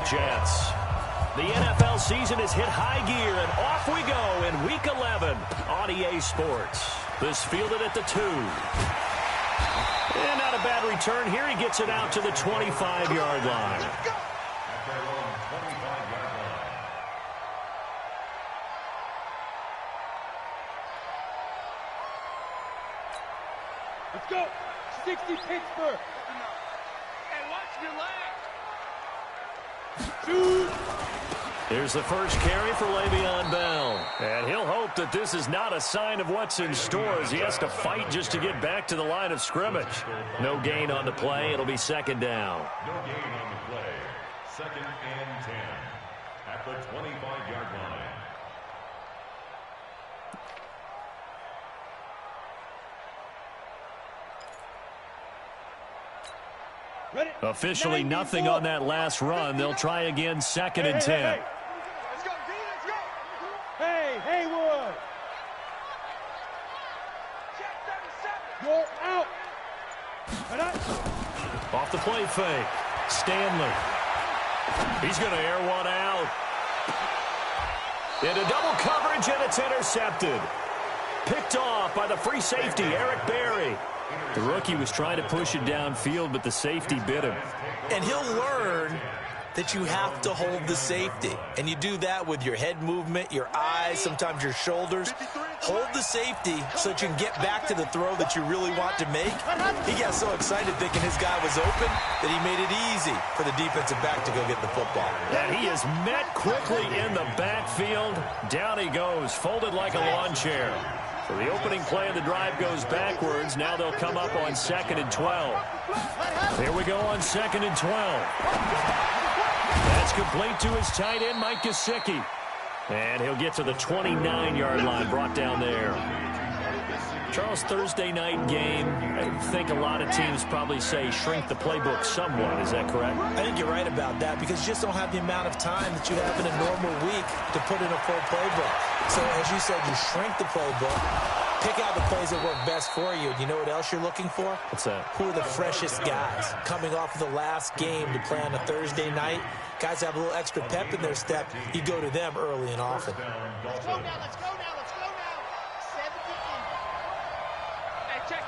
Jets. The NFL season has hit high gear, and off we go in Week 11 on EA Sports. This fielded at the 2. And not a bad return here. He gets it out to the 25-yard line. Let's go. 60 Pittsburgh. And watch your leg. Shoot. Here's the first carry for Le'Veon Bell. And he'll hope that this is not a sign of what's in store as he has to fight just to get back to the line of scrimmage. No gain on the play. It'll be second down. No gain on the play. Second and 10 at the 25-yard line. Officially nothing on that last run. They'll try again, second and 10. Let's go, D, let's go. Hey, Haywood. You're out. Off the play fake. Stanley. He's going to air one out. Into double coverage, and it's intercepted. Picked off by the free safety, Eric Berry. The rookie was trying to push it downfield, but the safety bit him. And he'll learn that you have to hold the safety. And you do that with your head movement, your eyes, sometimes your shoulders. Hold the safety so that you can get back to the throw that you really want to make. He got so excited thinking his guy was open that he made it easy for the defensive back to go get the football. And he is met quickly in the backfield. Down he goes, folded like a lawn chair. So the opening play of the drive goes backwards. Now they'll come up on 2nd and 12. Here we go on 2nd and 12. That's complete to his tight end, Mike Gesicki. And he'll get to the 29-yard line, brought down there. Charles, Thursday night game, I think a lot of teams probably say shrink the playbook somewhat. Is that correct? I think you're right about that because you just don't have the amount of time that you have in a normal week to put in a full playbook. So, as you said, you shrink the playbook, pick out the plays that work best for you. You know what else you're looking for? What's that? Who are the freshest guys coming off of the last game to play on a Thursday night? Guys have a little extra pep in their step. You go to them early and often. Let's go now, let's go now, let's go now. 17. Hey, check.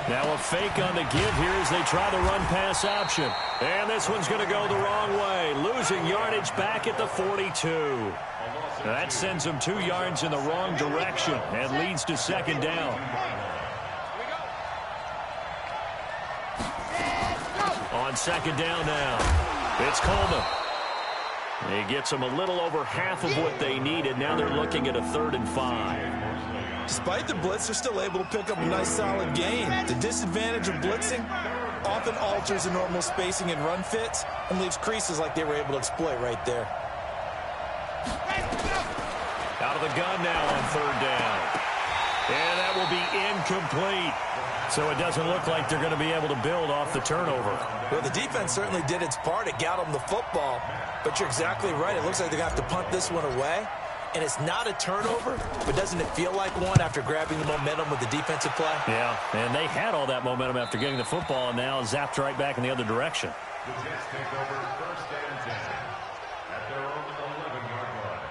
Now a fake on the give here as they try the run-pass option. And this one's going to go the wrong way. Losing yardage back at the 42. That sends them 2 yards in the wrong direction and leads to second down. On second down now, it's Coleman. He gets them a little over half of what they needed. Now they're looking at a 3rd and 5. Despite the blitz, they're still able to pick up a nice solid gain. The disadvantage of blitzing often alters the normal spacing and run fits and leaves creases like they were able to exploit right there. Out of the gun now on 3rd down. And that will be incomplete. So it doesn't look like they're going to be able to build off the turnover. Well, the defense certainly did its part. It got them the football. But you're exactly right. It looks like they're going to have to punt this one away. And it's not a turnover, but doesn't it feel like one after grabbing the momentum with the defensive play? Yeah, and they had all that momentum after getting the football and now zapped right back in the other direction. The Jets take over 1st and 10 at their own 11-yard line.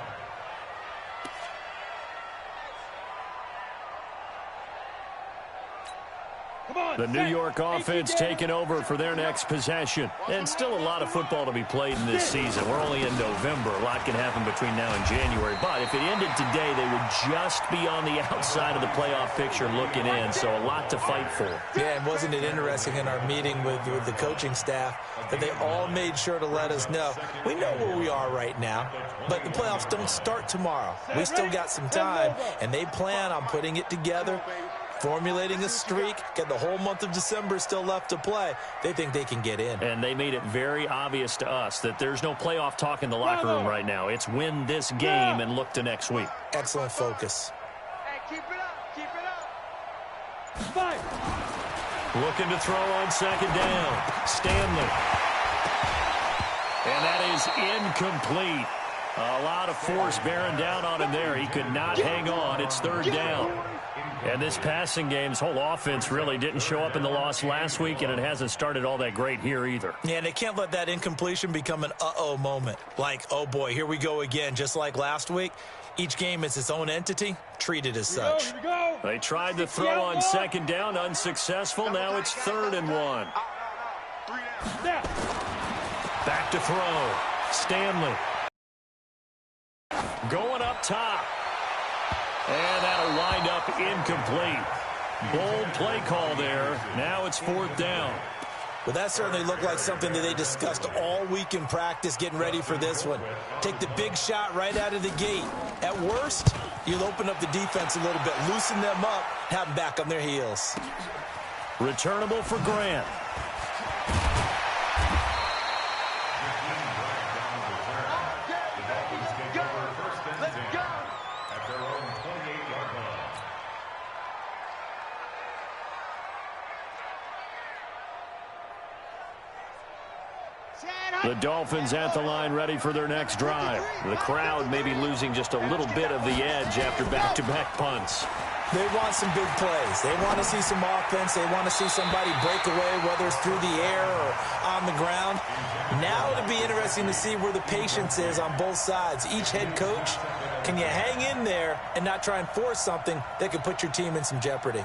The New York offense taking over for their next possession. And still a lot of football to be played in this season. We're only in November. A lot can happen between now and January. But if it ended today, they would just be on the outside of the playoff picture looking in. So a lot to fight for. Yeah, and wasn't it interesting in our meeting with the coaching staff that they all made sure to let us know, we know where we are right now, but the playoffs don't start tomorrow. We still got some time, and they plan on putting it together, formulating a streak, get the whole month of December still left to play. They think they can get in. And they made it very obvious to us that there's no playoff talk in the locker room right now. It's win this game and look to next week. Excellent focus. Hey, keep it up, keep it up. Fight. Looking to throw on 2nd down. Stanley. And that is incomplete. A lot of force bearing down on him there. He could not hang on. It's 3rd down. And this passing game's whole offense really didn't show up in the loss last week, and it hasn't started all that great here either. Yeah, and they can't let that incompletion become an uh-oh moment. Like, oh boy, here we go again, just like last week. Each game is its own entity, treated as such. Here we go. They tried to throw on second down, unsuccessful. Now it's 3rd and 1. Snap. Back to throw. Stanley. Going up top. And that'll wind up incomplete. Bold play call there. Now it's 4th down. Well, that certainly looked like something that they discussed all week in practice getting ready for this one. Take the big shot right out of the gate. At worst, you'll open up the defense a little bit, loosen them up, have them back on their heels. Returnable for Grant. The Dolphins at the line ready for their next drive. The crowd may be losing just a little bit of the edge after back-to-back punts. They want some big plays. They want to see some offense. They want to see somebody break away, whether it's through the air or on the ground. Now it'll be interesting to see where the patience is on both sides. Each head coach, can you hang in there and not try and force something that could put your team in some jeopardy?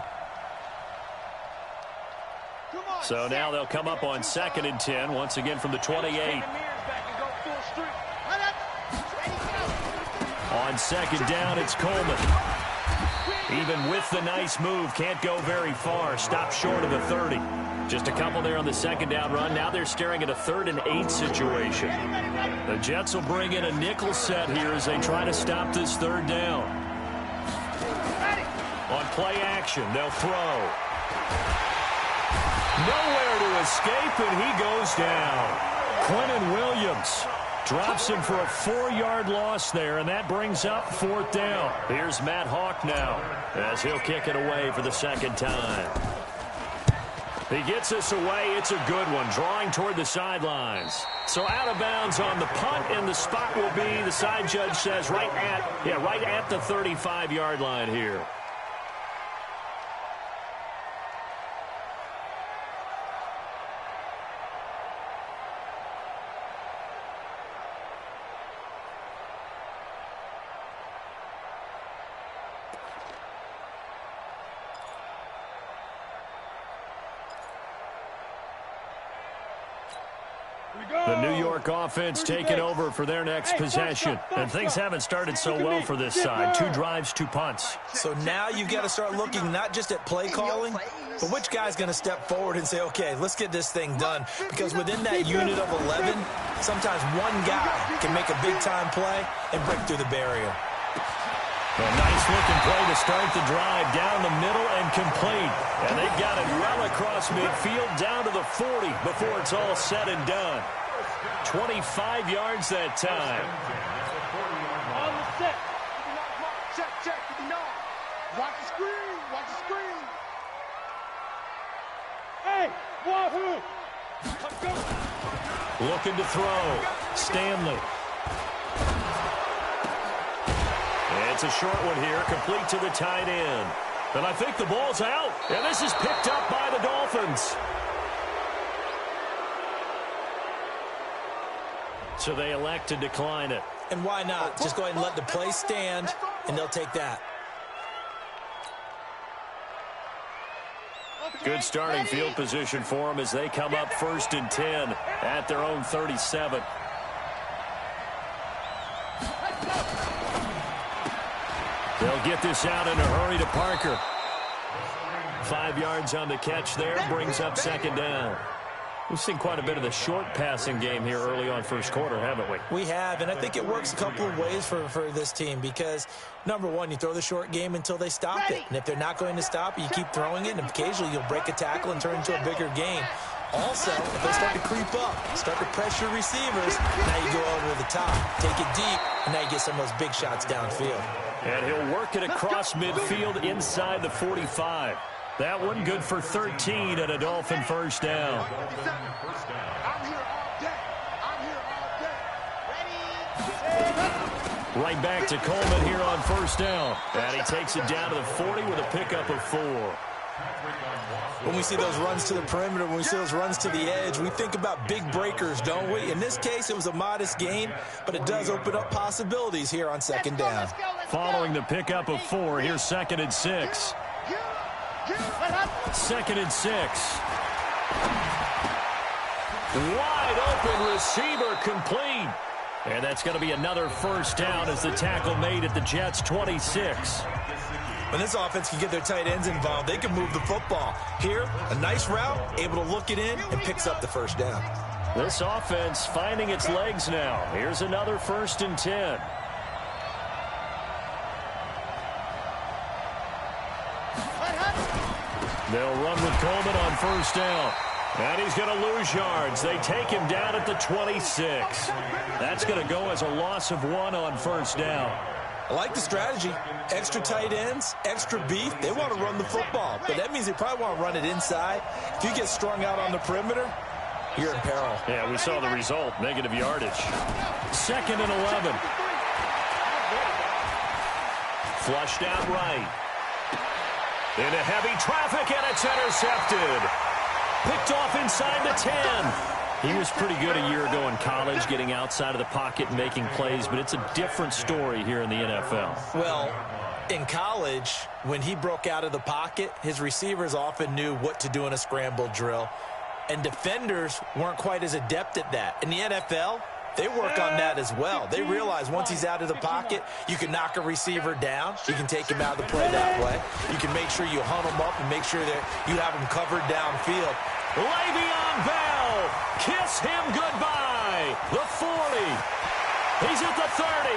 So now they'll come up on 2nd and 10, once again from the 28. On 2nd down, it's Coleman. Even with the nice move, can't go very far. Stop short of the 30. Just a couple there on the 2nd down run. Now they're staring at a 3rd and 8 situation. The Jets will bring in a nickel set here as they try to stop this 3rd down. On play action, they'll throw. Nowhere to escape, and he goes down. Quentin Williams drops him for a 4-yard loss there, and that brings up 4th down. Here's Matt Hawk now as he'll kick it away for the 2nd time. He gets us away. It's a good one, drawing toward the sidelines. So out of bounds on the punt, and the spot will be, the side judge says, right at the 35-yard line here. The New York offense taking over for their next possession. And things haven't started so well for this side. 2 drives, 2 punts. So now you've got to start looking not just at play calling, but which guy's going to step forward and say, okay, let's get this thing done. Because within that unit of 11, sometimes one guy can make a big-time play and break through the barrier. A nice-looking play to start the drive down the middle and complete. And they've got it well across midfield down to the 40 before it's all said and done. 25 yards that time. On the set. Check. Watch the screen. Watch the screen. Hey, wahoo. Let's go. Looking to throw. Stanley. It's a short one here, complete to the tight end. And I think the ball's out. And this is picked up by the Dolphins. So they elect to decline it. And why not? Just go ahead and let the play stand, and they'll take that. Good starting field position for them as they come up 1st and 10 at their own 37. They'll get this out in a hurry to Parker. 5 yards on the catch there, brings up 2nd down. We've seen quite a bit of the short passing game here early on 1st quarter, haven't we? We have, and I think it works a couple of ways for this team because, number one, you throw the short game until they stop it. And if they're not going to stop it, you keep throwing it, and occasionally you'll break a tackle and turn into a bigger game. Also, if they start to creep up, start to pressure receivers, now you go over the top, take it deep, and now you get some of those big shots downfield. And he'll work it across midfield inside the 45. That one good for 13 and a Dolphin 1st down. I'm here all day. Ready, set, Right back to Coleman here on first down. And he takes it down to the 40 with a pickup of 4. When we see those runs to the perimeter, when we see those runs to the edge, we think about big breakers, don't we? In this case, it was a modest gain, but it does open up possibilities here on second down. Following the pickup of 4, here's 2nd and 6. 2nd and 6. Wide open receiver complete. And that's going to be another first down as the tackle made at the Jets' 26. When this offense can get their tight ends involved, they can move the football. Here, a nice route, able to look it in, and picks up the first down. This offense finding its legs now. Here's another 1st and 10. They'll run with Coleman on first down. And he's going to lose yards. They take him down at the 26. That's going to go as a loss of 1 on first down. I like the strategy. Extra tight ends, extra beef. They want to run the football, but that means they probably want to run it inside. If you get strung out on the perimeter, you're in peril. Yeah, we saw the result, negative yardage. 2nd and 11. Flushed out right. Into heavy traffic, and it's intercepted. Picked off inside the 10. He was pretty good a year ago in college, getting outside of the pocket and making plays, but it's a different story here in the NFL. Well, in college, when he broke out of the pocket, his receivers often knew what to do in a scramble drill, and defenders weren't quite as adept at that. In the NFL, they work on that as well. They realize once he's out of the pocket, you can knock a receiver down. You can take him out of the play that way. You can make sure you hunt him up and make sure that you have him covered downfield. Le'Veon Bell, kiss him goodbye. The 40. He's at the 30.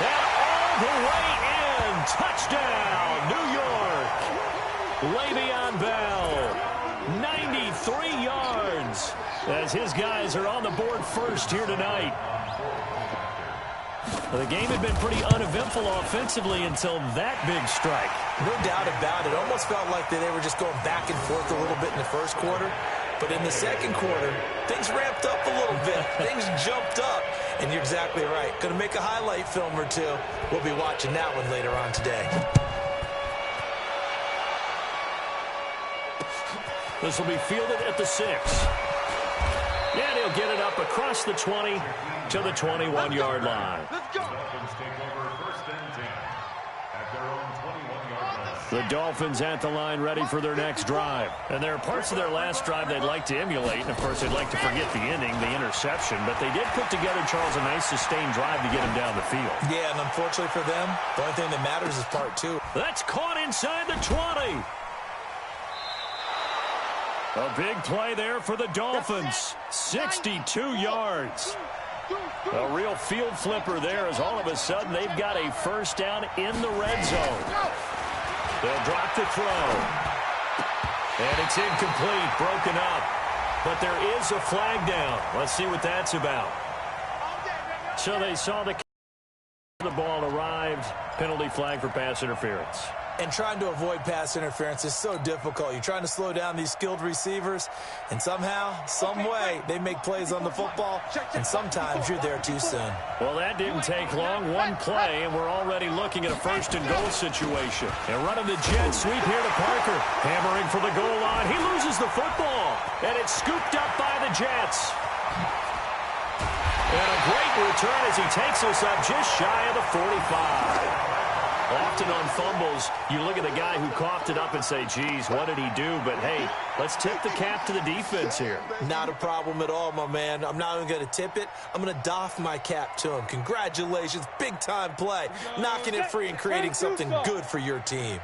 And all the way in. Touchdown, New York. Le'Veon Bell, 93 yards. As his guys are on the board first here tonight. The game had been pretty uneventful offensively until that big strike. No doubt about it. Almost felt like they were just going back and forth a little bit in the first quarter. But in the second quarter, things ramped up a little bit. Things jumped up. And you're exactly right. Going to make a highlight film or two. We'll be watching that one later on today. This will be fielded at the 6. And he'll get it up across the 20 to the 21-yard line. Let's go. The Dolphins at the line ready for their next drive. And there are parts of their last drive they'd like to emulate. And, of course, they'd like to forget the inning, the interception. But they did put together, Charles, a nice sustained drive to get him down the field. Yeah, and unfortunately for them, the only thing that matters is part 2. That's caught inside the 20. A big play there for the Dolphins. 62 yards. A real field flipper there as all of a sudden they've got a first down in the red zone. They'll drop the throw. And it's incomplete, broken up. But there is a flag down. Let's see what that's about. So they saw the ball arrived. Penalty flag for pass interference. And trying to avoid pass interference is so difficult. You're trying to slow down these skilled receivers, and somehow, some way, they make plays on the football, and sometimes you're there too soon. Well, that didn't take long. One play, and we're already looking at a first-and-goal situation. And running the jet sweep here to Parker. Hammering for the goal line. He loses the football, and it's scooped up by the Jets. And a great return as he takes us up just shy of the 45. Often on fumbles, you look at the guy who coughed it up and say, geez, what did he do? But, hey, let's tip the cap to the defense here. Not a problem at all, my man. I'm not even going to tip it. I'm going to doff my cap to him. Congratulations. Big-time play. Knocking it free and creating something good for your team.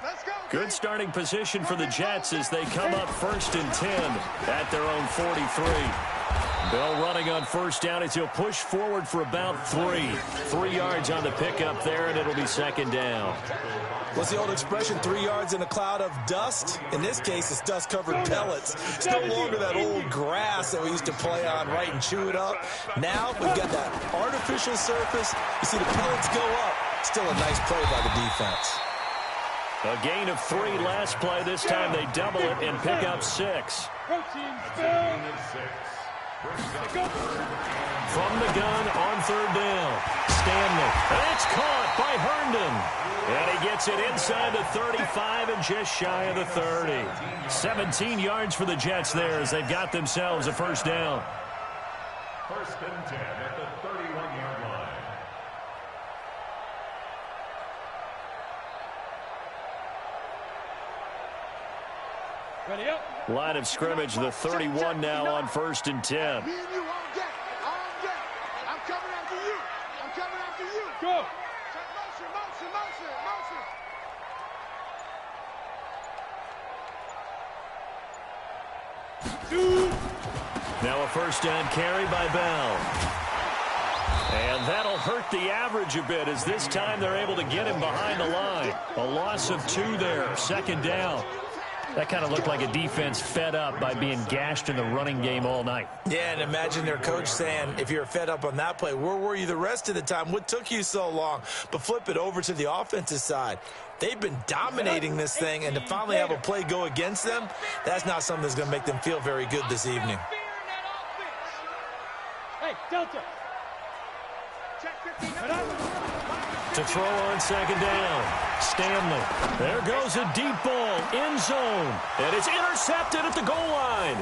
Good starting position for the Jets as they come up 1st and 10 at their own 43. Bell running on first down as he'll push forward for about 3. 3 yards on the pickup there, and it'll be second down. What's the old expression, 3 yards in a cloud of dust? In this case, it's dust-covered pellets. It's no longer that old grass that we used to play on, right, and chew it up. Now we've got that artificial surface. You see the pellets go up. Still a nice play by the defense. A gain of 3 last play. This time they double it and pick up 6. from the gun on third down. Stanley. And it's caught by Herndon. And he gets it inside the 35 and just shy of the 30. 17 yards for the Jets there as they've got themselves a first down. First and 10 at the 31-yard line. Ready up. Line of scrimmage, the 31 now on first and 10. Me and you on deck. On deck. I'm coming after you. I'm coming after you. Go. Motion, motion, motion, motion. Now a first down carry by Bell. And that'll hurt the average a bit as this time they're able to get him behind the line. A loss of 2 there, second down. That kind of looked like a defense fed up by being gashed in the running game all night. Yeah, and imagine their coach saying, if you're fed up on that play, where were you the rest of the time? What took you so long? But flip it over to the offensive side. They've been dominating this thing, and to finally have a play go against them, that's not something that's going to make them feel very good this evening. Hey, Delta. To throw on second down, Stanley. There goes a deep ball, end zone. And it's intercepted at the goal line.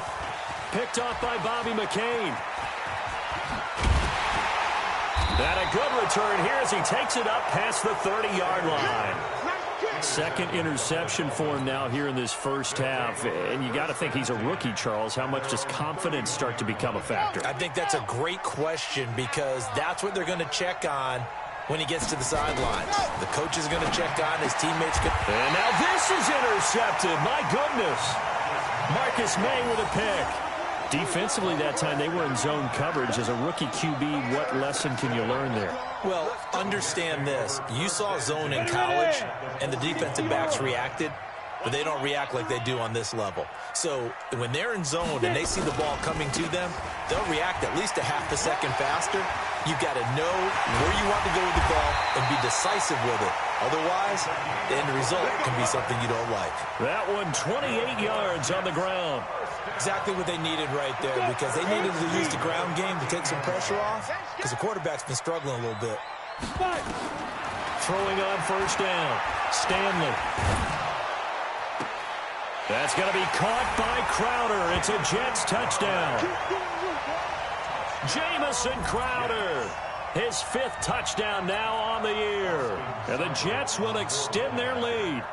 Picked off by Bobby McCain. And a good return here as he takes it up past the 30-yard line. Second interception for him now here in this first half. And you got to think he's a rookie, Charles. How much does confidence start to become a factor? I think that's a great question because that's what they're going to check on when he gets to the sidelines. The coach is going to check on his teammates. And now this is intercepted. My goodness. Marcus May with a pick. Defensively that time, they were in zone coverage. As a rookie QB, what lesson can you learn there? Well, understand this. You saw zone in college, and the defensive backs reacted, but they don't react like they do on this level. So when they're in zone and they see the ball coming to them, they'll react at least a half a second faster. You've got to know where you want to go with the ball and be decisive with it. Otherwise, the end result can be something you don't like. That one, 28 yards on the ground. Exactly what they needed right there because they needed to use the ground game to take some pressure off because the quarterback's been struggling a little bit. Throwing on first down, Stanley. That's going to be caught by Crowder. It's a Jets touchdown. Jamison Crowder, his 5th touchdown now on the year. And the Jets will extend their lead.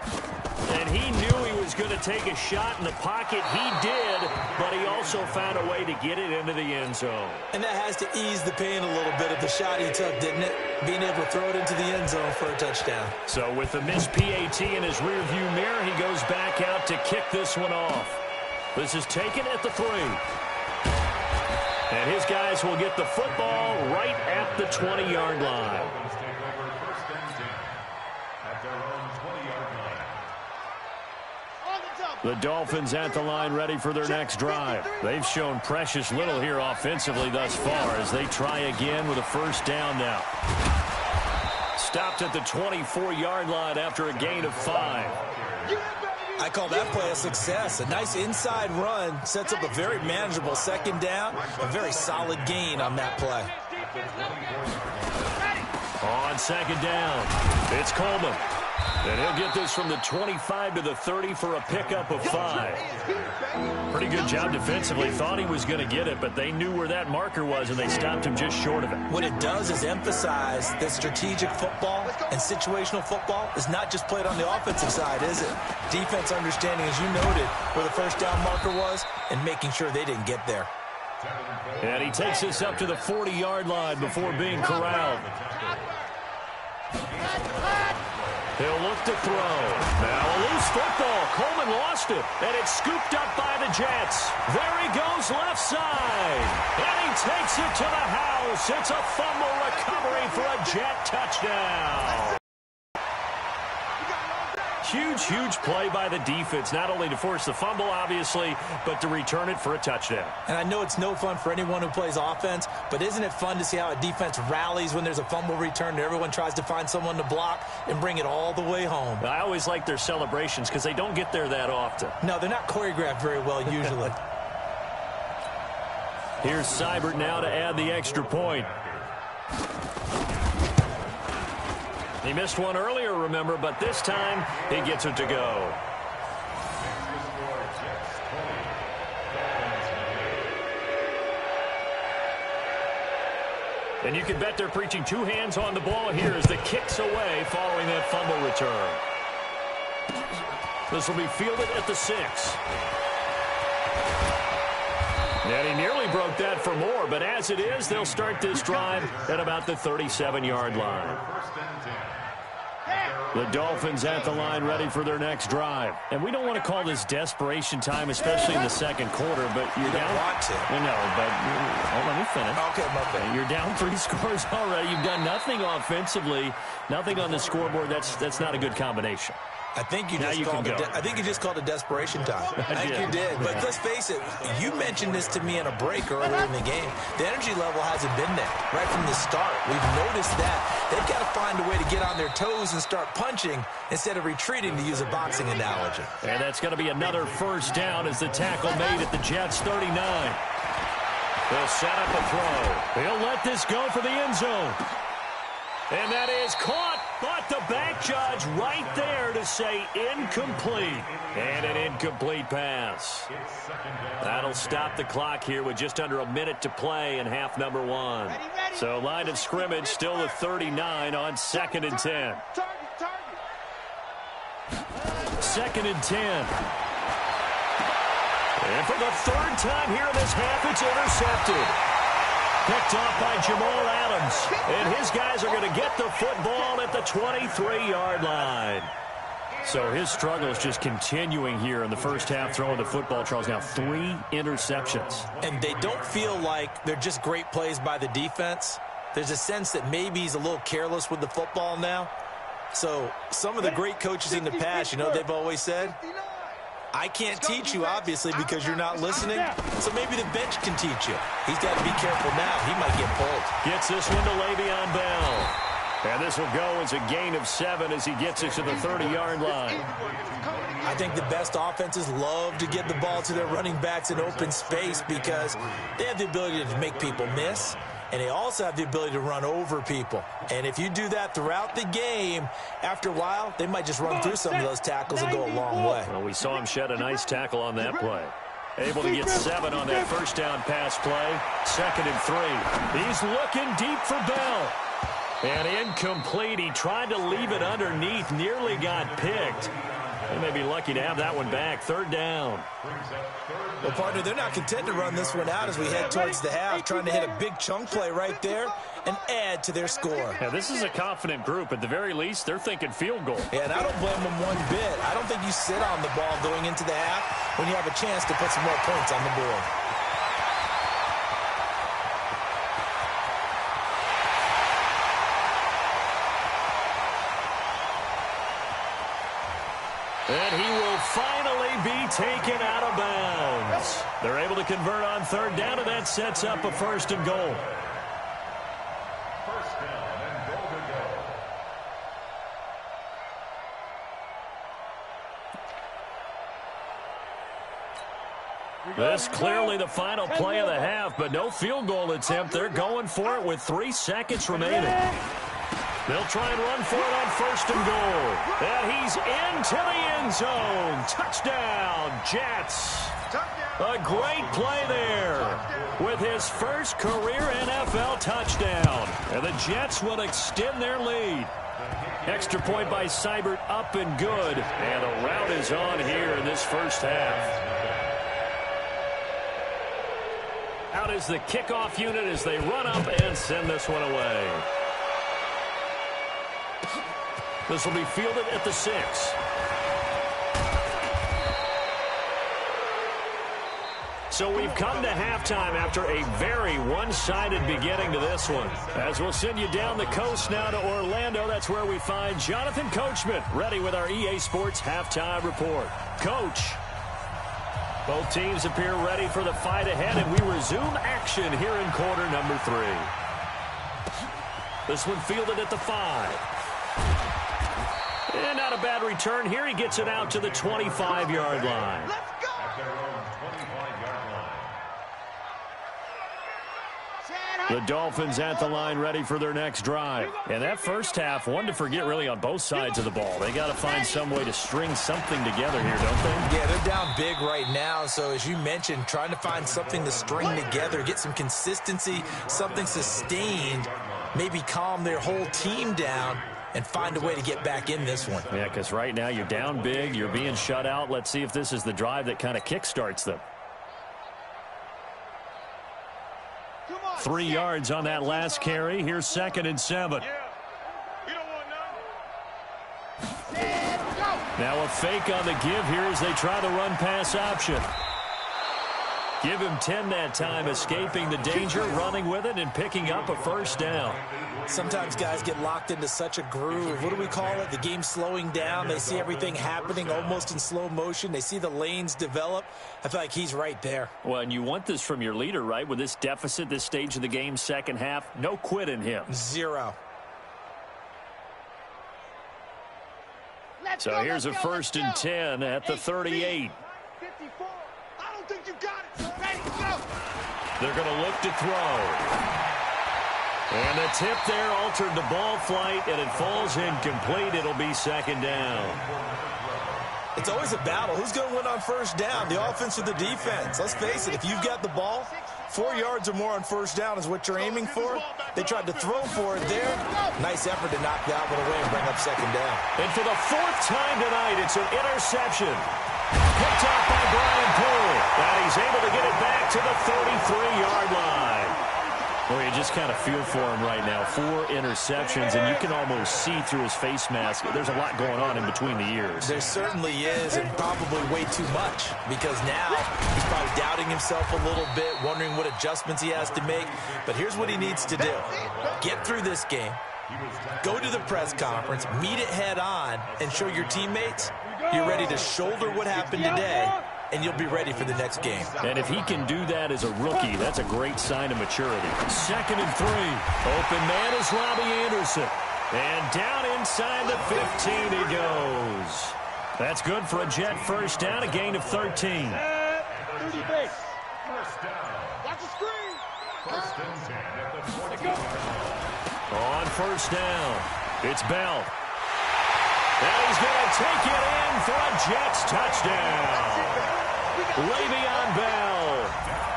And he knew he was going to take a shot in the pocket. He did, but he also found a way to get it into the end zone. And that has to ease the pain a little bit of the shot he took, didn't it? Being able to throw it into the end zone for a touchdown. So with the missed PAT in his rearview mirror, he goes back out to kick this one off. This is taken at the 3. And his guys will get the football right at the 20-yard line. The Dolphins at the line ready for their next drive. They've shown precious little here offensively thus far as they try again with a first down now. Stopped at the 24-yard line after a gain of 5. I call that play a success. A nice inside run sets up a very manageable second down. A very solid gain on that play. On second down, it's Coleman. And he'll get this from the 25 to the 30 for a pickup of 5. Pretty good job defensively. Thought he was going to get it, but they knew where that marker was, and they stopped him just short of it. What it does is emphasize that strategic football and situational football is not just played on the offensive side, is it? Defense understanding, as you noted, where the first down marker was and making sure they didn't get there. And he takes this up to the 40-yard line before being corralled. He'll look to throw. Now a loose football. Coleman lost it, and it's scooped up by the Jets. There he goes left side, and he takes it to the house. It's a fumble recovery for a Jet touchdown. Huge play by the defense, not only to force the fumble, obviously, but to return it for a touchdown. And I know it's no fun for anyone who plays offense, but isn't it fun to see how a defense rallies when there's a fumble return and everyone tries to find someone to block and bring it all the way home? I always like their celebrations because they don't get there that often. No, they're not choreographed very well usually. Here's Seibert now to add the extra point. He missed one earlier, remember, but this time he gets it to go. And you can bet they're preaching two hands on the ball here as the kick's away following that fumble return. This will be fielded at the 6. And he nearly broke that for more, but as it is, they'll start this drive at about the 37-yard line. The Dolphins at the line ready for their next drive. And we don't want to call this desperation time, especially in the second quarter, but you're down. Want to. No, but let me finish. Okay, my bad. You're down 3 scores already. You've done nothing offensively, nothing on the scoreboard. That's not a good combination. I think you just called it desperation time. I think you did. But let's face it, you mentioned this to me in a break earlier in the game. The energy level hasn't been there right from the start. We've noticed that. They've got to find a way to get on their toes and start punching instead of retreating, to use a boxing analogy. And that's going to be another first down as the tackle made at the Jets' 39. They'll set up a throw. He'll let this go for the end zone. And that is caught, but the back judge right there to say incomplete. And an incomplete pass. That'll stop the clock here with just under a minute to play in half number 1. So line of scrimmage still the 39 on 2nd and 10. 2nd and 10. And for the 3rd time here in this half, it's intercepted. Picked off by Jamal Adams. And his guys are going to get the football at the 23-yard line. So his struggle is just continuing here in the first half, throwing the football. Charles, now 3 interceptions. And they don't feel like they're just great plays by the defense. There's a sense that maybe he's a little careless with the football now. So some of the great coaches in the past, they've always said, I can't teach you, obviously, because you're not listening. So maybe the bench can teach you. He's got to be careful now. He might get pulled. Gets this one to Le'Veon Bell. And this will go as a gain of 7 as he gets it to the 30-yard line. I think the best offenses love to get the ball to their running backs in open space because they have the ability to make people miss. And they also have the ability to run over people. And if you do that throughout the game, after a while, they might just run through some of those tackles and go a long way. Well, we saw him shed a nice tackle on that play. Able to get 7 on that first down pass play. 2nd and 3. He's looking deep for Bell. And incomplete. He tried to leave it underneath. Nearly got picked. They may be lucky to have that one back. 3rd down. Well, partner, they're not content to run this one out as we head towards the half, trying to hit a big chunk play right there and add to their score. Yeah, this is a confident group. At the very least, they're thinking field goal. Yeah, and I don't blame them one bit. I don't think you sit on the ball going into the half when you have a chance to put some more points on the board. And he will finally be taken out of bounds. They're able to convert on 3rd down, and that sets up a 1st and goal. First down and goal to go. This clearly the final play of the half, but no field goal attempt. They're going for it with 3 seconds remaining. They'll try and run for it on 1st and goal. And he's into the end zone. Touchdown, Jets. A great play there with his first career NFL touchdown. And the Jets will extend their lead. Extra point by Seibert, up and good. And a rout is on here in this first half. Out is the kickoff unit as they run up and send this one away. This will be fielded at the 6. So we've come to halftime after a very one-sided beginning to this one. As we'll send you down the coast now to Orlando, that's where we find Jonathan Coachman, ready with our EA Sports Halftime Report. Coach, both teams appear ready for the fight ahead, and we resume action here in quarter number 3. This one fielded at the 5. And not a bad return here. He gets it out to the 25-yard line. At their own 25-yard line. The Dolphins at the line ready for their next drive. And that first half, one to forget really on both sides of the ball. They got to find some way to string something together here, don't they? Yeah, they're down big right now. So as you mentioned, trying to find something to string together, get some consistency, something sustained, maybe calm their whole team down and find a way to get back in this one. Yeah, because right now you're down big, you're being shut out. Let's see if this is the drive that kind of kickstarts them. 3 yards on that last carry. Here's 2nd and 7. Now a fake on the give here as they try the run-pass option. Give him 10 that time, escaping the danger, running with it, and picking up a first down. Sometimes guys get locked into such a groove. What do we call it? The game slowing down. They see everything happening almost in slow motion. They see the lanes develop. I feel like he's right there. Well, and you want this from your leader, right? With this deficit, this stage of the game, second half, no quit in him. 0. So here's a 1st and 10 at the 38. I don't think you got it. Ready, go. They're going to look to throw. And the tip there altered the ball flight, and it falls incomplete. It'll be 2nd down. It's always a battle. Who's going to win on 1st down, the offense or the defense? Let's face it, if you've got the ball, 4 yards or more on 1st down is what you're aiming for. They tried to throw for it there. Nice effort to knock that one away and bring up 2nd down. And for the 4th time tonight, it's an interception. Picked off by Brian Poole. And he's able to get it back to the 33-yard line. Well, you just kind of feel for him right now. 4 interceptions, and you can almost see through his face mask. There's a lot going on in between the ears. There certainly is, and probably way too much, because now he's probably doubting himself a little bit, wondering what adjustments he has to make. But here's what he needs to do. Get through this game, go to the press conference, meet it head on, and show your teammates you're ready to shoulder what happened today, and you'll be ready for the next game. And if he can do that as a rookie, that's a great sign of maturity. 2nd and 3. Open man is Robbie Anderson. And down inside the 15 he goes. That's good for a Jet 1st down, a gain of 13. 30 base. Watch the screen. 1st and 10 at the 40. On 1st down, it's Bell. And he's going to take it in for a Jets touchdown. Le'Veon Bell,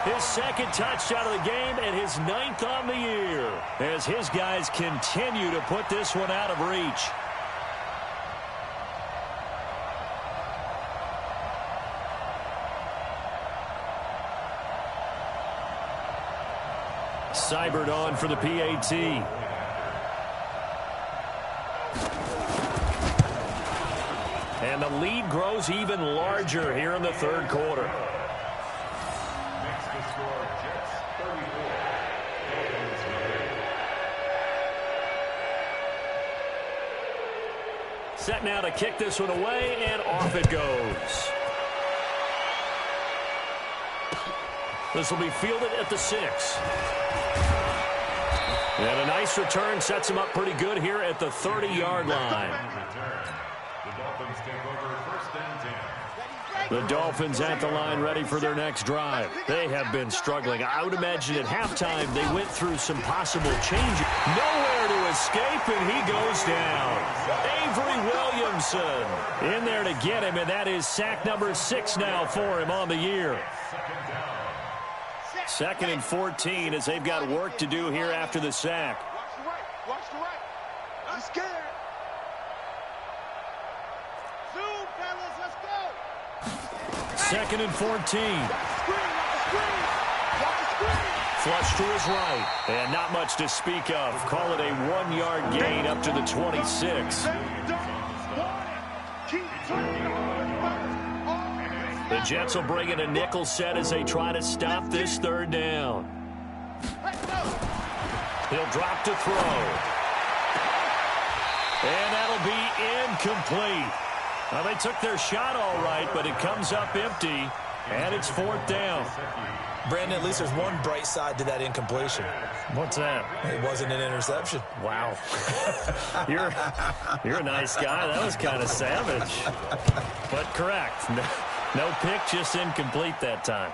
his 2nd touchdown of the game and his 9th on the year, as his guys continue to put this one out of reach. Seibert on for the PAT. And the lead grows even larger here in the 3rd quarter. Next to score, Jets 34. Set now to kick this one away, and off it goes. This will be fielded at the 6. And a nice return sets him up pretty good here at the 30-yard line. The Dolphins at the line ready for their next drive. They have been struggling. I would imagine at halftime they went through some possible changes. Nowhere to escape, and he goes down. Avery Williamson in there to get him, and that is sack number 6 now for him on the year. 2nd and 14 as they've got work to do here after the sack. Watch the right. Watch the right. I'm scared. Zoom, fellas. Let's go. 2nd and 14. Watch the screen. Watch the screen. Flush to his right. And not much to speak of. Call it a 1-yard gain up to the 26. The Jets will bring in a nickel set as they try to stop this 3rd down. He'll drop to throw. And that'll be incomplete. Well, they took their shot all right, but it comes up empty, and it's 4th down. Brandon, at least there's one bright side to that incompletion. What's that? It wasn't an interception. Wow. You're a nice guy. That was kind of savage. But correct. No pick, just incomplete that time.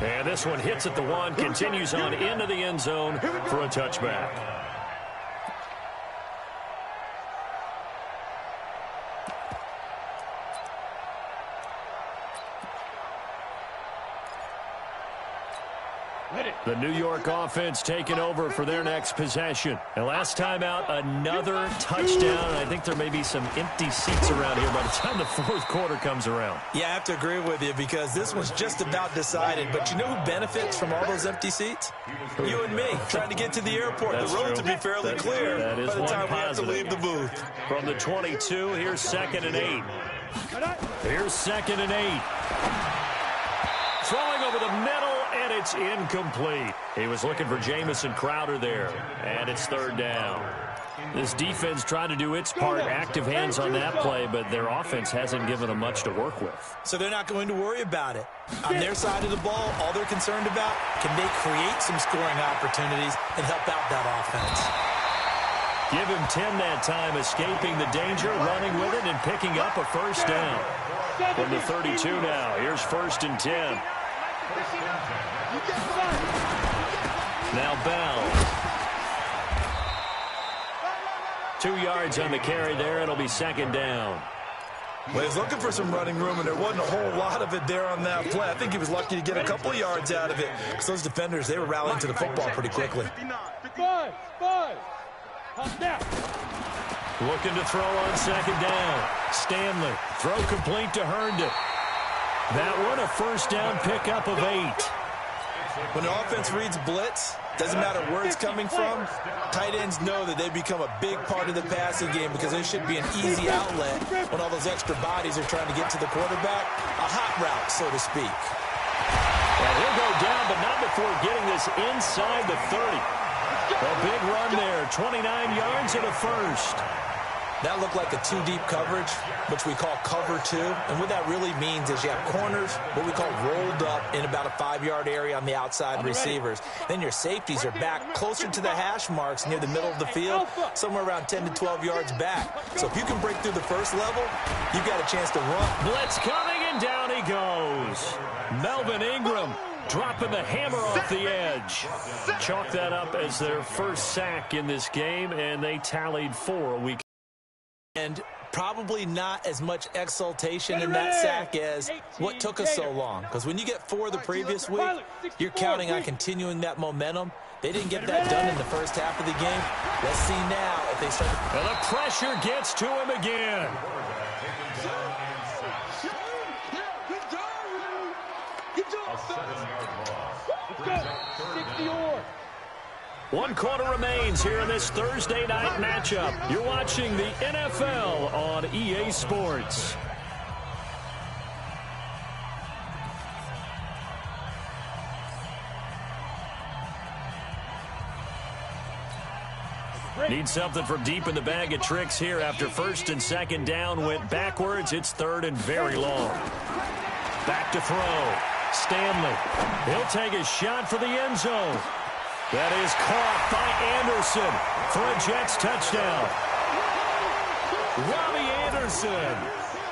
And this one hits at the 1, continues on into the end zone for a touchback. The New York offense taking over for their next possession. And last time out, another touchdown. I think there may be some empty seats around here by the time the fourth quarter comes around. Yeah, I have to agree with you because this one's just about decided. But you know who benefits from all those empty seats? You and me, trying to get to the airport. That's the roads true. will be fairly clear that is by the time one we have to positive. leave the booth. From the 22, here's 2nd and 8. Here's 2nd and 8. Throwing over the middle, and it's incomplete. He was looking for Jamison Crowder there, and it's 3rd down. This defense tried to do its part, active hands on that play, but their offense hasn't given them much to work with. So they're not going to worry about it. On their side of the ball, all they're concerned about, can they create some scoring opportunities and help out that offense? Give him 10 that time, escaping the danger, running with it, and picking up a 1st down. From the 32 now, here's 1st and 10. Now Bell. 2 yards on the carry there. It'll be 2nd down. Well, he was looking for some running room, and there wasn't a whole lot of it there on that play. I think he was lucky to get a couple of yards out of it because those defenders, they were rallying to the football pretty quickly. Looking to throw on 2nd down. Stanley. Throw complete to Herndon. That one a 1st down pickup of 8. When the offense reads blitz, doesn't matter where it's coming from, tight ends know that they become a big part of the passing game because they should be an easy outlet when all those extra bodies are trying to get to the quarterback. A hot route, so to speak. Well, he'll go down, but not before getting this inside the 30. A big run there, 29 yards and a 1st. That looked like a 2-deep coverage, which we call cover 2. And what that really means is you have corners, what we call rolled up in about a 5-yard area on the outside receivers. Then your safeties are back closer to the hash marks near the middle of the field, somewhere around 10 to 12 yards back. So if you can break through the first level, you've got a chance to run. Blitz coming, and down he goes. Melvin Ingram dropping the hammer off the edge. Chalk that up as their first sack in this game, and they tallied 4 a week. And probably not as much exultation in that sack as what took us so long. Because when you get 4 the previous week, you're counting on continuing that momentum. They didn't get that done in the first half of the game. Let's see now if they start. And the pressure gets to him again. One quarter remains here in this Thursday night matchup. You're watching the NFL on EA Sports. Need something from deep in the bag of tricks here after 1st and 2nd down went backwards. It's 3rd and very long. Back to throw. Stanley. He'll take a shot for the end zone. That is caught by Anderson for a Jets touchdown. Robbie Anderson,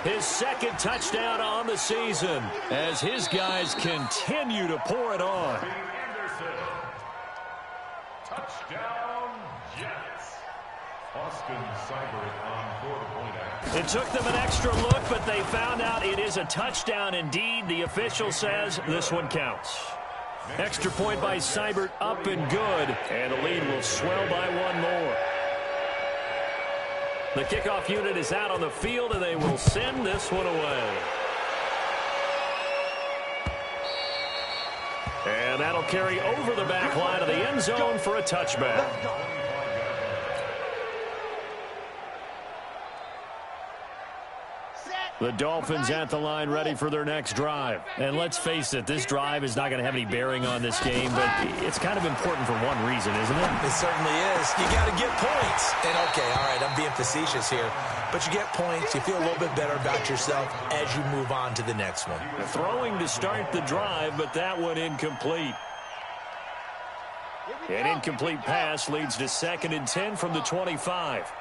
his 2nd touchdown on the season as his guys continue to pour it on. Touchdown, Jets. Austin Seibert on for the point after. It took them an extra look, but they found out it is a touchdown indeed. The official says this one counts. Extra point by Seibert, up and good, and the lead will swell by 1 more. The kickoff unit is out on the field, and they will send this one away. And that'll carry over the back line of the end zone for a touchback. The Dolphins at the line ready for their next drive. And let's face it, this drive is not going to have any bearing on this game, but it's kind of important for one reason, isn't it? It certainly is. You got to get points. And, okay, all right, I'm being facetious here. But you get points, you feel a little bit better about yourself as you move on to the next one. Throwing to start the drive, but that one incomplete. An incomplete pass leads to 2nd and 10 from the 25.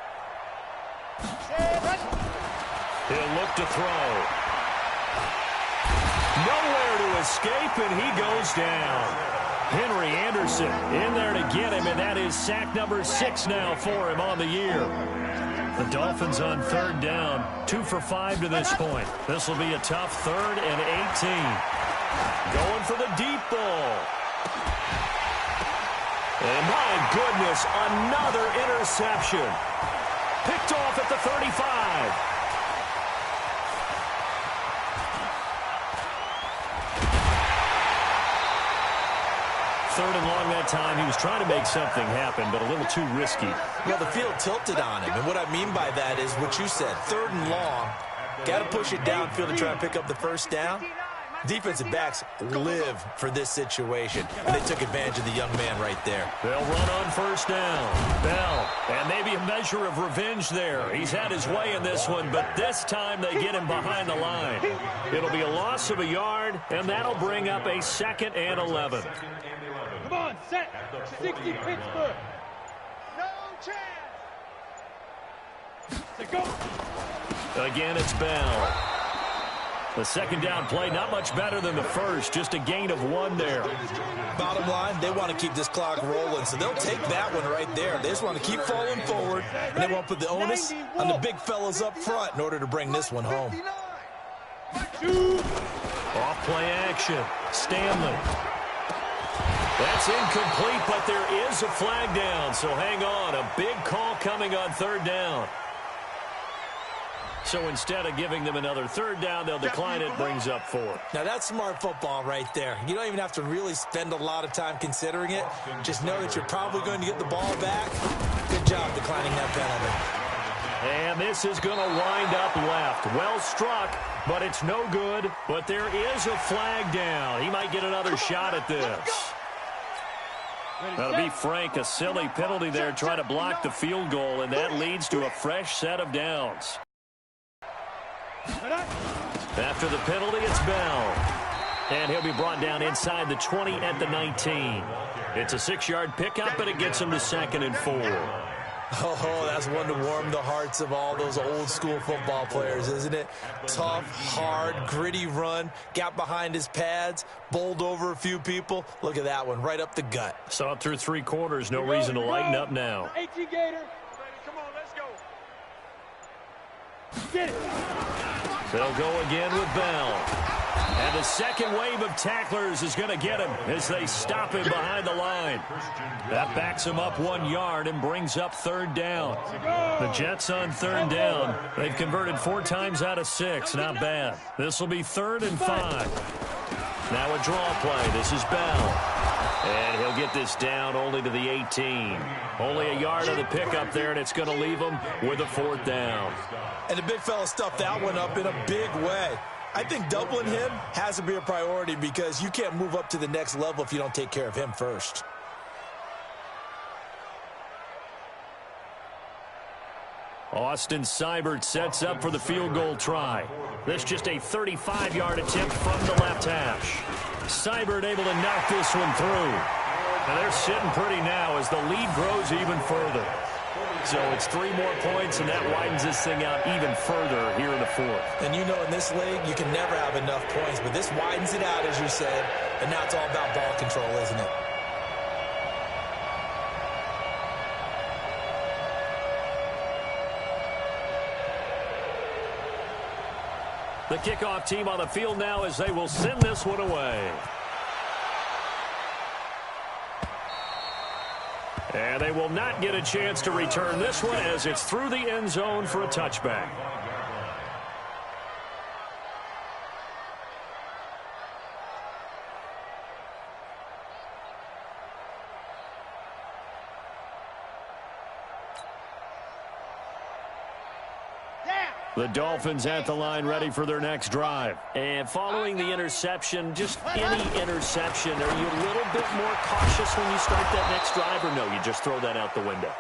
He'll look to throw. Nowhere to escape, and he goes down. Henry Anderson in there to get him, and that is sack number 6 now for him on the year. The Dolphins on 3rd down, 2 for 5 to this point. This will be a tough 3rd and 18. Going for the deep ball. And my goodness, another interception. Picked off at the 35. Third and long that time. He was trying to make something happen, but a little too risky. Well, the field tilted on him, and what I mean by that is what you said. 3rd and long, got to push it downfield to try and pick up the first down. Defensive backs live for this situation, and they took advantage of the young man right there. They'll run on 1st down. Bell, and maybe a measure of revenge there. He's had his way in this one, but this time they get him behind the line. It'll be a loss of a yard, and that'll bring up a 2nd and 11. Come on, set. 60 Pittsburgh. No chance. Let's go. Again, it's Bell. The 2nd down play, not much better than the first, just a gain of 1 there. Bottom line, they want to keep this clock rolling, so they'll take that one right there. They just want to keep falling forward, and they want to put the onus on the big fellas up front in order to bring this one home. Off play action. Stanley. That's incomplete, but there is a flag down, so hang on. A big call coming on 3rd down. So instead of giving them another 3rd down, they'll decline it, brings up 4th. Now, that's smart football right there. You don't even have to really spend a lot of time considering it. Just know that you're probably going to get the ball back. Good job declining that penalty. And this is going to wind up left. Well struck, but it's no good. But there is a flag down. He might get another shot at this. That'll be Frank, a silly penalty there, trying to block the field goal, and that leads to a fresh set of downs. After the penalty, it's Bell. And he'll be brought down inside the 20 at the 19. It's a 6-yard pickup, but it gets him to 2nd and 4. Oh, that's one to warm the hearts of all those old-school football players, isn't it? Tough, hard, gritty run, got behind his pads, bowled over a few people. Look at that one, right up the gut. Saw it through 3 quarters, no reason to lighten up now. 18 Gator. Come on, let's go. Get it. They'll go again with Bell. And the second wave of tacklers is going to get him as they stop him behind the line. That backs him up 1 yard and brings up 3rd down. The Jets on 3rd down. They've converted 4 times out of 6. Not bad. This will be 3rd and 5. Now a draw play. This is Bell. And he'll get this down only to the 18. Only a yard of the pickup there, and it's going to leave him with a 4th down. And the big fella stuffed that one up in a big way. I think doubling him has to be a priority because you can't move up to the next level if you don't take care of him first. Austin Seibert sets up for the field goal try. This just a 35-yard attempt from the left hash. Seibert able to knock this one through. And they're sitting pretty now as the lead grows even further. So it's 3 more points, and that widens this thing out even further here in the 4th. And you know in this league, you can never have enough points, but this widens it out, as you said, and now it's all about ball control, isn't it? The kickoff team on the field now as they will send this one away. And they will not get a chance to return this one as it's through the end zone for a touchback. The Dolphins at the line ready for their next drive. And following the interception, just any interception, are you a little bit more cautious when you start that next drive, or no, you just throw that out the window?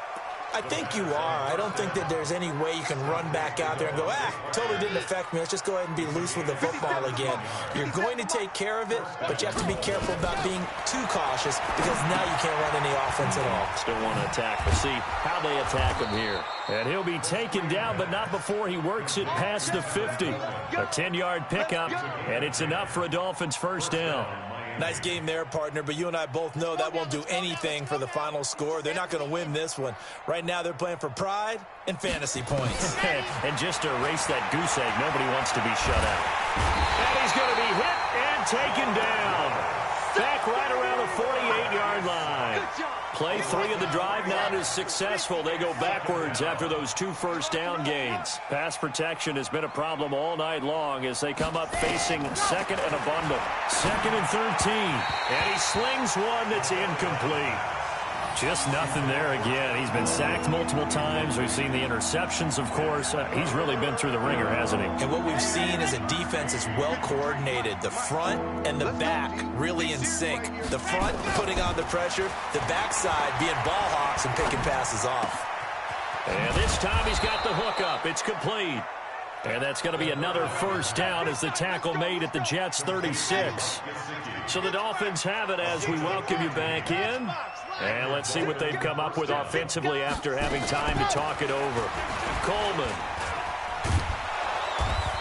I think you are. I don't think that there's any way you can run back out there and go, totally didn't affect me. Let's just go ahead and be loose with the football again. You're going to take care of it, but you have to be careful about being too cautious because now you can't run any offense at all. Still want to attack. We'll see how they attack him here. And he'll be taken down, but not before he works it past the 50. A 10-yard pickup, and it's enough for a Dolphins first down. Nice game there, partner, but you and I both know that won't do anything for the final score. They're not going to win this one. Right now, they're playing for pride and fantasy points. And just to erase that goose egg, nobody wants to be shut out. And he's going to be hit and taken down. Back right around the 48-yard line. Play 3 of the drive not as successful. They go backwards after those 2 first-down gains. Pass protection has been a problem all night long as they come up facing second and a bundle. 2nd and 13. And he slings one that's incomplete. Just nothing there again. He's been sacked multiple times. We've seen the interceptions, of course. He's really been through the ringer, hasn't he? And what we've seen is a defense that's well coordinated. The front and the back really in sync. The front putting on the pressure. The backside being ball hawks and picking passes off. And this time he's got the hook up. It's complete. And that's going to be another first down as the tackle made at the Jets' 36. So the Dolphins have it as we welcome you back in. And let's see what they've come up with offensively after having time to talk it over. Coleman.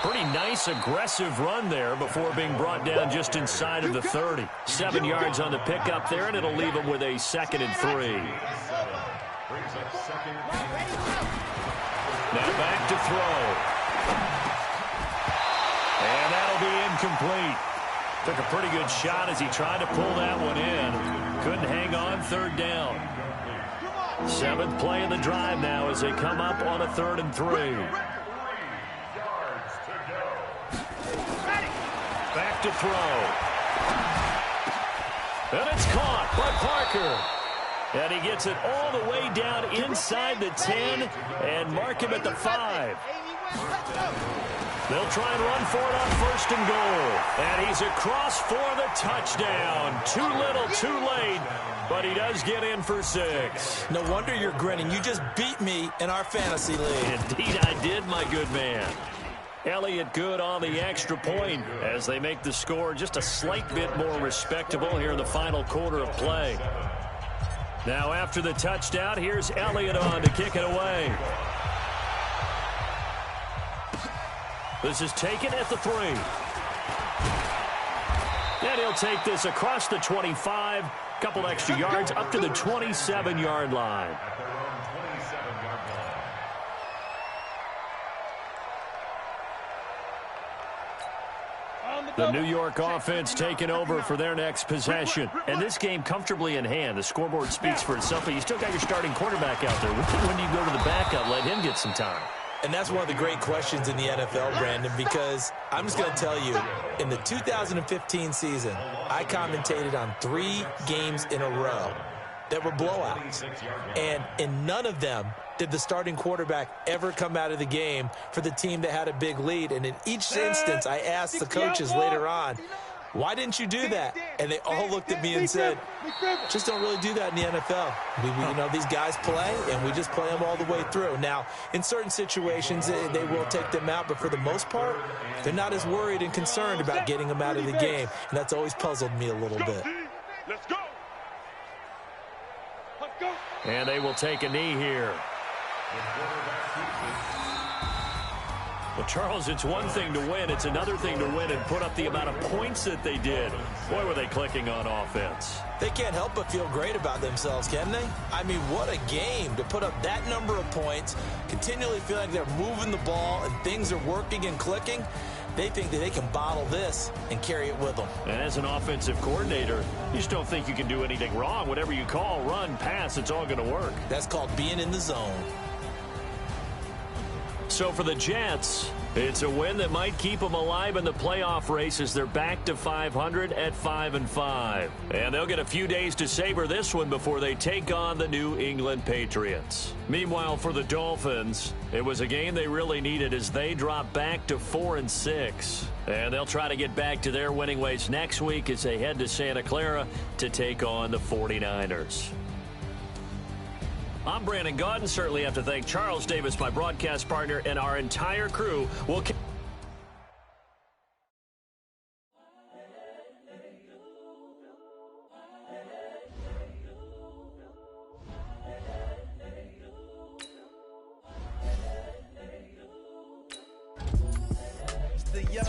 Pretty nice, aggressive run there before being brought down just inside of the 30. 7 yards on the pickup there, and it'll leave him with a 2nd and 3. Now back to throw. And that'll be incomplete. Took a pretty good shot as he tried to pull that one in. Couldn't hang on, 3rd down. 7th play of the drive now as they come up on a 3rd and 3. Back to throw. And it's caught by Parker. And he gets it all the way down inside the 10 and mark him at the 5. They'll try and run for it on 1st and goal. And he's across for the touchdown. Too little, too late. But he does get in for 6. No wonder you're grinning. You just beat me in our fantasy league. Indeed I did, my good man. Elliott good on the extra point as they make the score just a slight bit more respectable here in the final quarter of play. Now after the touchdown, here's Elliott on to kick it away. This is taken at the 3. And he'll take this across the 25. Couple extra yards up to the 27-yard line. The New York offense taking over for their next possession. And this game comfortably in hand. The scoreboard speaks for itself, but you still got your starting quarterback out there. When do you go to the backup, let him get some time? And that's one of the great questions in the NFL, Brandon, because I'm just going to tell you, in the 2015 season, I commentated on 3 games in a row that were blowouts. And in none of them did the starting quarterback ever come out of the game for the team that had a big lead. And in each instance, I asked the coaches later on, why didn't you do that? And they all looked at me and said, just don't really do that in the NFL. You know, these guys play, and we just play them all the way through. Now, in certain situations, they will take them out, but for the most part, they're not as worried and concerned about getting them out of the game. And that's always puzzled me a little bit. Let's go. Let's go. And they will take a knee here. Well, Charles, it's one thing to win. It's another thing to win and put up the amount of points that they did. Boy, were they clicking on offense. They can't help but feel great about themselves, can they? I mean, what a game to put up that number of points, continually feel like they're moving the ball and things are working and clicking. They think that they can bottle this and carry it with them. And as an offensive coordinator, you just don't think you can do anything wrong. Whatever you call, run, pass, it's all going to work. That's called being in the zone. So for the Jets, it's a win that might keep them alive in the playoff race as they're back to 500 at 5-5. And they'll get a few days to savor this one before they take on the New England Patriots. Meanwhile, for the Dolphins, it was a game they really needed as they drop back to 4-6. And they'll try to get back to their winning ways next week as they head to Santa Clara to take on the 49ers. I'm Brandon Gaudin. Certainly have to thank Charles Davis, my broadcast partner, and our entire crew. We'll The young,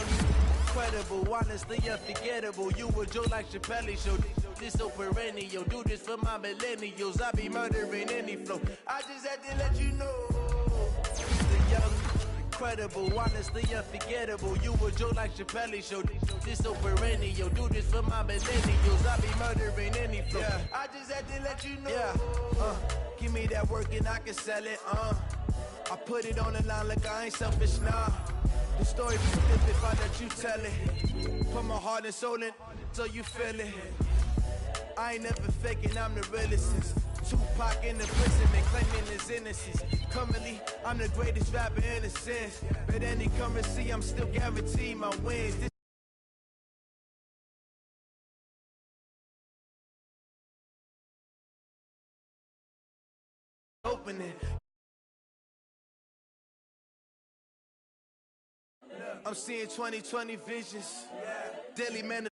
incredible, honestly unforgettable. You would joke like Chappelle Show. This so perennial. Do this for my millennials. I be murdering any flow. I just had to let you know. The young, incredible, honestly unforgettable. You would joke like Chappelle Show. This so perennial. Do this for my millennials. I be murdering any flow. Yeah. I just had to let you know. Yeah. Give me that work and I can sell it. I put it on the line like I ain't selfish, nah. The story flip if I let you tell it. Put my heart and soul in so you feel it. I ain't never faking, I'm the realest since Tupac in the prison and claiming his innocence. Currently, I'm the greatest rapper in a sense. But any currency, I'm still guaranteed my wins. Opening. I'm seeing 2020 visions. Daily man.